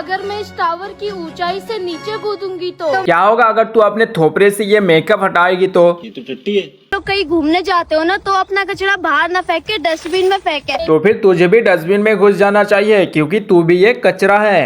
अगर मैं इस टावर की ऊंचाई से नीचे कूदूंगी तो क्या होगा अगर तू अपने थोपड़े से ये मेकअप हटाएगी तो? ये तो टट्टी है। तो कहीं घूमने जाते हो ना तो अपना कचरा बाहर ना फेंके, डस्टबिन में फेंके। तो फिर तुझे भी डस्टबिन में घुस जाना चाहिए क्योंकि तू भी एक कचरा है।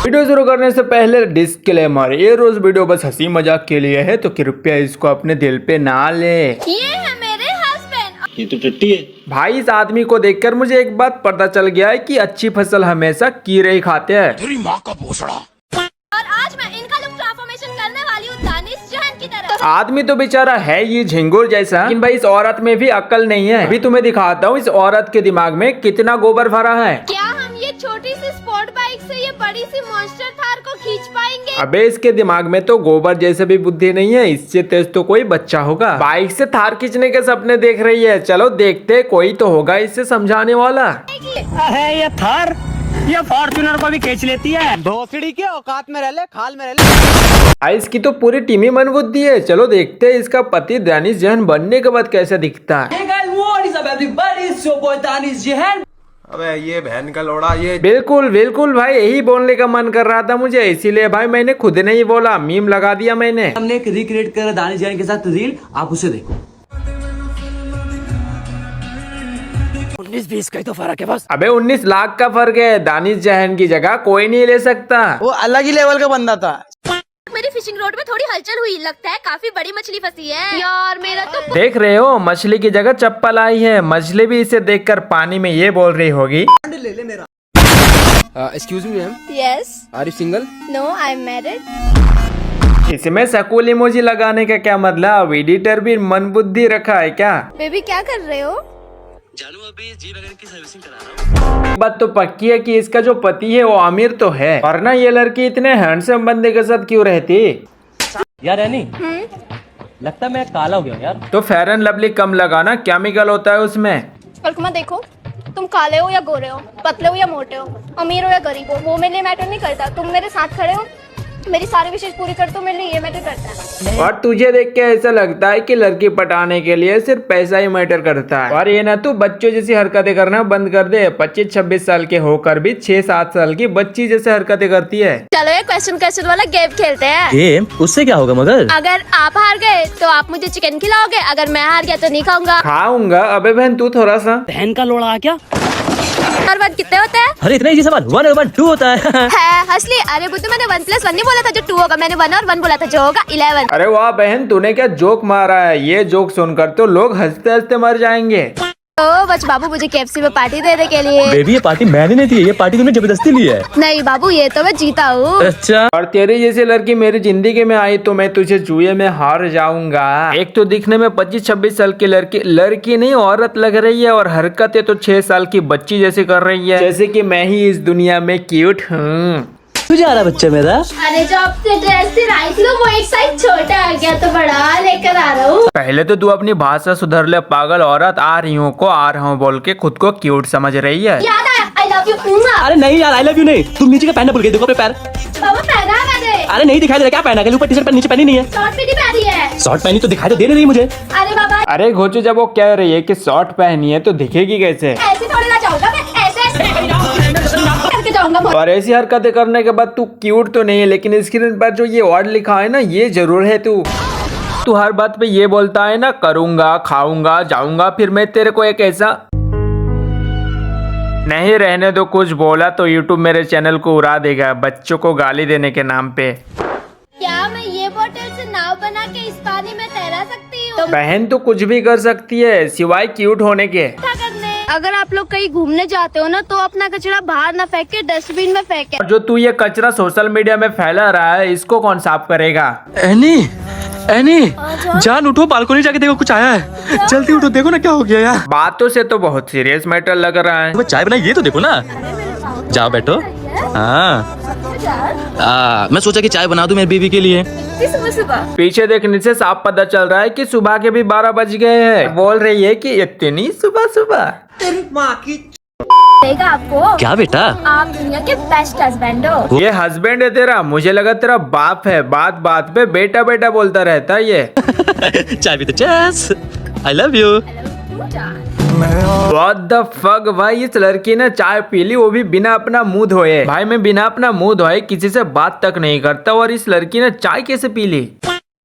वीडियो शुरू करने से पहले डिस्क्लेमर, ये रोज वीडियो बस हंसी मजाक के लिए है, तो कृपया इसको अपने दिल पे ना ले। ये है मेरे हस्बैंड। ये तो टट्टी है। भाई इस आदमी को देखकर मुझे एक बात पता चल गया है कि अच्छी फसल हमेशा कीड़े ही खाते हैं। तेरी माँ का भोसड़ा। और आज मैं इनका लुक ट्रांसफॉर्मेशन करने वाली हूँ दानिश जहान की तरह। आदमी तो बेचारा है ये झिंगुर जैसा, लेकिन भाई इस औरत में भी अक्ल नहीं है। अभी तुम्हें दिखाता हूँ इस औरत के दिमाग में कितना गोबर भरा है। क्या हम ये छोटी सी स्पोर्ट बाइक से ये बड़ी सी मॉन्स्टर थार को खींच पाएंगे? अबे इसके दिमाग में तो गोबर जैसे भी बुद्धि नहीं है, इससे तेज तो कोई बच्चा होगा। बाइक से थार खींचने के सपने देख रही है। चलो देखते कोई तो होगा इससे समझाने वाला। है ये थार, ये फॉर्च्यूनर को भी खींच लेती है। भोसड़ी के औकात में रह ले, खाल में रह ले। इसकी तो पूरी टीम ही मन बुद्धि है। चलो देखते हैं इसका पति दानिश जहान बनने के बाद कैसा दिखता है। अबे ये बहन का लोड़ा ये। बिल्कुल बिल्कुल भाई, यही बोलने का मन कर रहा था मुझे, इसीलिए भाई मैंने खुद नहीं बोला, मीम लगा दिया मैंने। हमने एक रिक्रिएट करा दानिश जैन के साथ रील, आप उसे देखो। 19-20 का ही तो फर्क है बस। अबे 19 लाख का फर्क है। दानिश जहान की जगह कोई नहीं ले सकता। वो अलग ही लेवल का बंदा था। मेरी फिशिंग रोड में थोड़ी हलचल हुई, लगता है काफी बड़ी मछली फंसी है। यार मेरा तो देख रहे हो मछली की जगह चप्पल आई है। मछली भी इसे देखकर पानी में ये बोल रही होगी, ले ले मेरा। Excuse me ma'am, yes are you single? No I am married. इसमें सकूल इमोजी लगाने का क्या मतलब? एडिटर भी मन बुद्धि रखा है क्या? बेबी क्या कर रहे हो? जानू अभी जी वगैरह की सर्विसिंग करा रहा हूँ। बात तो पक्की है कि इसका जो पति है वो अमीर तो है, वरना ये लड़की इतने हैंडसम बंदे के साथ क्यों रहती? यार एनी, लगता है मैं काला हो गया यार। तो फेयर एंड लवली कम लगाना, केमिकल होता है उसमें। पलकुमा देखो, तुम काले हो या गोरे हो, पतले हो या मोटे हो, अमीर हो या गरीब हो, वो मेरे लिए मैटर नहीं करता। तुम मेरे साथ खड़े हो, मेरी सारी विशेष पूरी करते हो, मेरे लिए ये मैटर करता है। और तुझे देख के ऐसा लगता है कि लड़की पटाने के लिए सिर्फ पैसा ही मैटर करता है। और ये ना तू बच्चों जैसी हरकतें करना बंद कर दे। 25-26 साल के होकर भी 6-7 साल की बच्ची जैसे हरकतें करती है। चलो ये क्वेश्चन वाला गेम खेलते हैं। गेम? उससे क्या होगा मगर? अगर आप हार गए तो आप मुझे चिकन खिलाओगे, अगर मैं हार गया तो नहीं खाऊंगा। खाऊंगा। अबे बहन तू थोड़ा सा। बहन का लोड़ा आ क्या? और 1 कितने होते हैं? अरे इतना इजी सवाल, 1/2 होता है। है हंसली। अरे बुद्धू, मैंने 1+1 नहीं बोला था जो 2 होगा, मैंने 1 और 1 बोला था जो होगा 11। अरे वाह बहन, तूने क्या जोक मारा है। ये जोक सुनकर तो लोग हंसते हंसते मर जाएंगे। ओ बच बाबू, मुझे KFC में पार्टी देने के लिए। बेबी ये पार्टी मैंने नहीं दी, ये पार्टी तुमने जबरदस्ती ली है। नहीं बाबू, ये तो मैं जीता हूँ। अच्छा। और तेरी जैसी लड़की मेरी जिंदगी में आई तो मैं तुझे जुए में हार जाऊंगा। एक तो दिखने में 25-26 साल की लड़की नहीं औरत लग रही है, और हरकतें तो 6 साल की बच्ची जैसे कर रही है, जैसे कि मैं ही इस दुनिया में क्यूट हूँ। तुझे आ रहा बच्चा मेरा? अरे जो आपसे ड्रेस सिलाई थी वो एक साइज छोटा आ गया तो बड़ा लेकर आ रहा हूँ। पहले तो तू अपनी भाषा सुधर ले पागल औरत। आ रही हूँ को आ रहा हूँ बोल के खुद को क्यूट समझ रही है। याद आया, आई लव यू। अरे नहीं यार, आई लव यू नहीं, तुम नीचे का पहनना भूल गई। देखो अपने पैर। बाबा पहना मैंने। अरे नहीं दिखाई दे रहा, क्या पहना? कल ऊपर टी शर्ट नीचे पहनी नहीं है। शॉर्ट भी नहीं पहनी है। शॉर्ट पहनी तो दिखाई तो दे नहीं रही मुझे। अरे बाबा अरे घोचू, जब वो कह रही है कि शॉर्ट पहनी है तो दिखेगी कैसे? ऐसे थोड़ी ना जाऊंगा मैं, ऐसे करके जाऊंगा। और ऐसी हरकतें करने के बाद तू क्यूट तो नहीं है, लेकिन स्क्रीन पर जो ये वर्ड लिखा है ना, ये जरूर है तू हर बात पे ये बोलता है ना, करूंगा, खाऊंगा, जाऊंगा, फिर मैं तेरे को एक ऐसा नहीं रहने दो। कुछ बोला तो यूट्यूब मेरे चैनल को उड़ा देगा बच्चों को गाली देने के नाम पे। क्या मैं ये बोतल से नाव बना के इस पानी में तैरा सकती हूँ? बहन तो कुछ भी कर सकती है सिवाय क्यूट होने के। अगर आप लोग कहीं घूमने जाते हो ना तो अपना कचरा बाहर ना फेंके, डस्टबिन में फेंके। और जो तू ये कचरा सोशल मीडिया में फैला रहा है, इसको कौन साफ करेगा? एनी जान उठो, बालकनी जाके देखो कुछ आया है। जल्दी उठो, देखो ना क्या हो गया यार। बातों से तो बहुत सीरियस मैटर लग रहा है। चाय बनाई ये तो देखो ना। जाओ बैठो। हाँ मैं सोचा कि चाय बना दूं मेरी बीवी के लिए। सुबह पीछे देखने से साफ पता चल रहा है कि सुबह के भी 12 बज गए हैं। बोल रही है कि इतनी सुबह। तेरी माँ की देगा आपको। क्या बेटा? आप दुनिया के बेस्ट हस्बैंड हो। ये हस्बैंड है तेरा? मुझे लगा तेरा बाप है। बात बात पे बेटा बेटा बोलता रहता है ये। चाय भी तो चेस। I love you. What the fuck भाई, इस लड़की ने चाय पी ली, वो भी बिना अपना मुंह धोए। भाई मैं बिना अपना मुंह धोए किसी से बात तक नहीं करता, और इस लड़की ने चाय कैसे पी ली?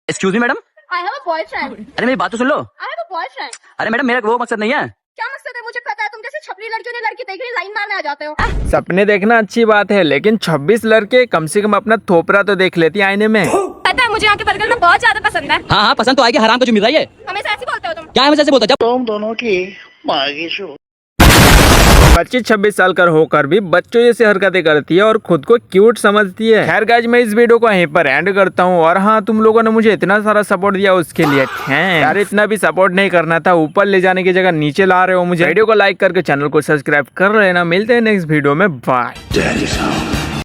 Excuse me madam, I have a boyfriend. अरे मेरी बात तो सुन लो। I have a boyfriend. अरे मैडम मेरा वो मकसद नहीं है। क्या मकसद है मुझे पता है, तुम जैसे छपरी लड़कियों ने लड़की देखी लाइन मारने आ जाते हो। सपने देखना अच्छी बात है, लेकिन 26 लड़के कम से कम अपना थोपरा तो देख लेती आईने में। पता है मुझे यहाँ के बर्गर ना बहुत ज्यादा पसंद है। हाँ हाँ पसंद तो आएगी, हराम तो जो मिल रहा है। हमेशा ऐसे बोलते हो तुम। क्या हमें ऐसे बोलता जब 25-26 साल का होकर भी बच्चों जैसी हरकतें करती है और खुद को क्यूट समझती है। खैर गाइस, मैं इस वीडियो को यहीं पर एंड करता हूँ। और हाँ, तुम लोगों ने मुझे इतना सारा सपोर्ट दिया उसके लिए थैंक्स यार। इतना भी सपोर्ट नहीं करना था, ऊपर ले जाने की जगह नीचे ला रहे हो मुझे। वीडियो को लाइक करके चैनल को सब्सक्राइब कर लेना। मिलते हैं नेक्स्ट वीडियो में, बाय।